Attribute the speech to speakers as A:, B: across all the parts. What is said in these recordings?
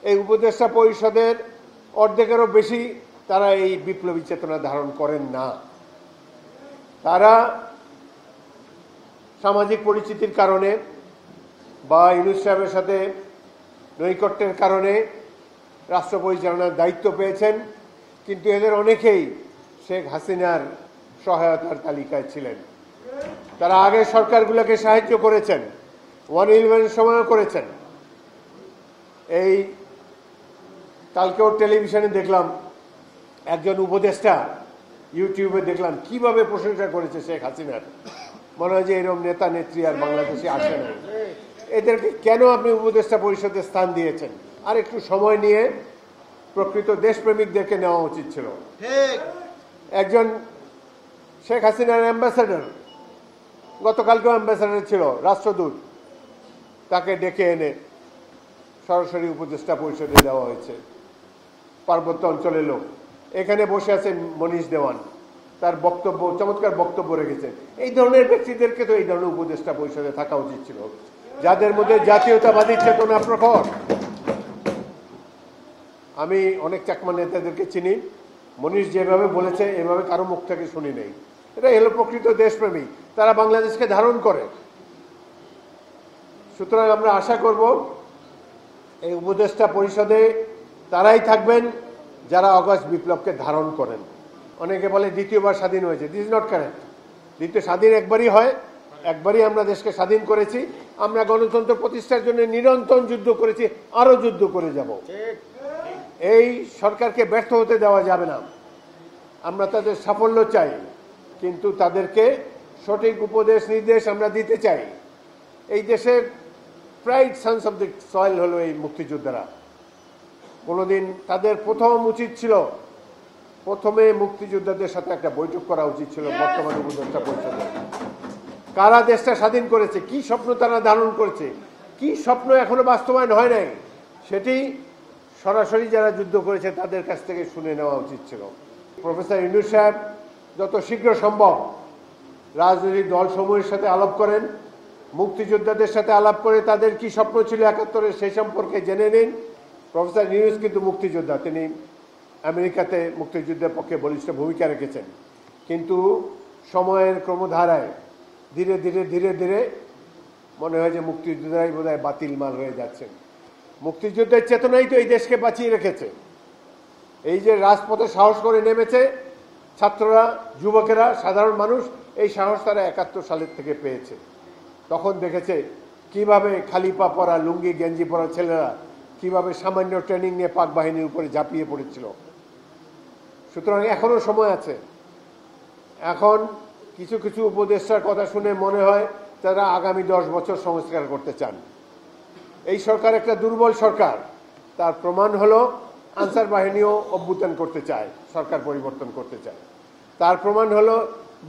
A: এই উপদেষ্টা পরিষদের অর্ধেকেরও বেশি তারা এই বিপ্লবী চেতনা ধারণ করেন না। তারা সামাজিক পরিচিতির কারণে বা ইউনূস সাহেবের সাথে নৈকট্যের কারণে রাষ্ট্র পরিচালনার দায়িত্ব পেয়েছেন, কিন্তু এদের অনেকেই শেখ হাসিনার সহায়তার তালিকায় ছিলেন। তারা আগের সরকারগুলোকে সাহায্য করেছেন, 111 সময়ও করেছেন। এই কালকেও টেলিভিশনে দেখলাম একজন উপদেষ্টা ইউটিউবে দেখলাম কিভাবে প্রশংসা করেছে শেখ হাসিনার। মনে হয় যে এরকম নেতা নেত্রী আর বাংলাদেশে আসে না। এদেরকে কেন আপনি উপদেষ্টা পরিষদে স্থান দিয়েছেন? আর একটু সময় নিয়ে প্রকৃত দেশপ্রেমিকদেরকে নেওয়া উচিত ছিল। একজন শেখ হাসিনার অ্যাম্বাসেডর, গতকালকেও অ্যাম্বাসেডর ছিল, রাষ্ট্রদূত, তাকে ডেকে এনে সরাসরি উপদেষ্টা পরিষদে দেওয়া হয়েছে। পার্বত্য অঞ্চলের লোক এখানে বসে আছেন, মনীষ দেওয়ান, তার বক্তব্য, চমৎকার বক্তব্য রেখেছেন। এই ধরনের ব্যক্তিদেরকে তো এই ধরনের উপদেষ্টা পরিষদে থাকা উচিত ছিল, যাদের মধ্যে জাতীয়তাবাদী চেতনা প্রখর। আমি অনেক চাকমা নেতাদেরকে চিনি, মনীষ যেভাবে বলেছে এভাবে কারো মুখ থেকে শুনি নেই। এটাই হলো প্রকৃত দেশপ্রেমী, তারা বাংলাদেশকে ধারণ করে। সুতরাং আমরা আশা করব এই উপদেষ্টা পরিষদে তারাই থাকবেন যারা অগস্ট বিপ্লবকে ধারণ করেন। অনেকে বলে দ্বিতীয়বার স্বাধীন হয়েছে, দিস ইজ নট কারেক্ট। দ্বিতীয় স্বাধীন একবারই হয়, একবারই আমরা দেশকে স্বাধীন করেছি। আমরা গণতন্ত্র প্রতিষ্ঠার জন্য নিরন্তর যুদ্ধ করেছি, আরো যুদ্ধ করে যাব। এই সরকারকে ব্যর্থ হতে দেওয়া যাবে না। আমরা তাদের সাফল্য চাই, কিন্তু তাদেরকে সঠিক উপদেশ নির্দেশ আমরা দিতে চাই। এই দেশের pride Sans of the soil হলো এই মুক্তিযোদ্ধারা। কোনোদিন তাদের প্রথম উচিত ছিল, প্রথমে মুক্তিযোদ্ধাদের সাথে একটা বৈঠক করা উচিত ছিল বর্তমান উপদেষ্টা পরিষদে। কারা দেশটা স্বাধীন করেছে, কি স্বপ্ন তারা ধারণ করেছে, কি স্বপ্ন এখনো বাস্তবায়ন হয় নাই, সেটি সরাসরি যারা যুদ্ধ করেছে তাদের কাছ থেকে শুনে নেওয়া উচিত ছিল। প্রফেসর ইউনূস সাহেব যত শীঘ্র সম্ভব রাজনৈতিক দলসমূহের সাথে আলাপ করেন, মুক্তিযোদ্ধাদের সাথে আলাপ করে তাদের কি স্বপ্ন ছিল 71-এর সেই সম্পর্কে জেনে নিন। প্রফেসর ইউনূস কিন্তু মুক্তিযোদ্ধা, তিনি আমেরিকাতে মুক্তিযুদ্ধের পক্ষে বলিষ্ঠ ভূমিকা রেখেছেন, কিন্তু সময়ের ক্রমধারায় ধীরে ধীরে ধীরে ধীরে মনে হয় যে মুক্তিযোদ্ধারাই বোধহয় বাতিল মাল হয়ে যাচ্ছেন। মুক্তিযুদ্ধের চেতনাই তো এই দেশকে বাঁচিয়ে রেখেছে। এই যে রাজপথে সাহস করে নেমেছে ছাত্ররা, যুবকেরা, সাধারণ মানুষ, এই সাহস তারা 71 সালের থেকে পেয়েছে। তখন দেখেছে কিভাবে খালি পা পরা, লুঙ্গি গেঞ্জি পরা ছেলেরা কিভাবে সামান্য ট্রেনিং নিয়ে পাক বাহিনীর উপরে ঝাঁপিয়ে পড়েছিল। সুতরাং এখনো সময় আছে। এখন কিছু কিছু উপদেষ্টার কথা শুনে মনে হয় তারা আগামী 10 বছর সংস্কার করতে চান। এই সরকার একটা দুর্বল সরকার, তার প্রমাণ হলো আনসার বাহিনীও অভ্যুত্থান করতে চায়, সরকার পরিবর্তন করতে চায়। তার প্রমাণ হলো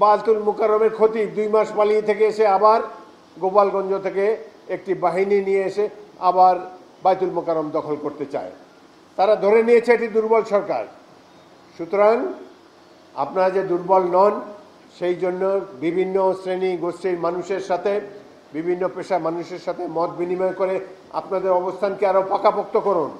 A: বায়তুল মুকাররমের খতিব 2 মাস পালিয়ে থেকে এসে আবার গোপালগঞ্জ থেকে একটি বাহিনী নিয়ে এসে আবার বায়তুল মুকাররম দখল করতে চায়। তারা ধরে নিয়েছে এটি দুর্বল সরকার। সুতরাং আপনারা যে দুর্বল নন, সেই জন্য বিভিন্ন শ্রেণী গোষ্ঠীর মানুষের সাথে, বিভিন্ন পেশার মানুষের সাথে মত বিনিময় করে আপনাদের অবস্থানকে আরো পাকাপোক্ত করুন।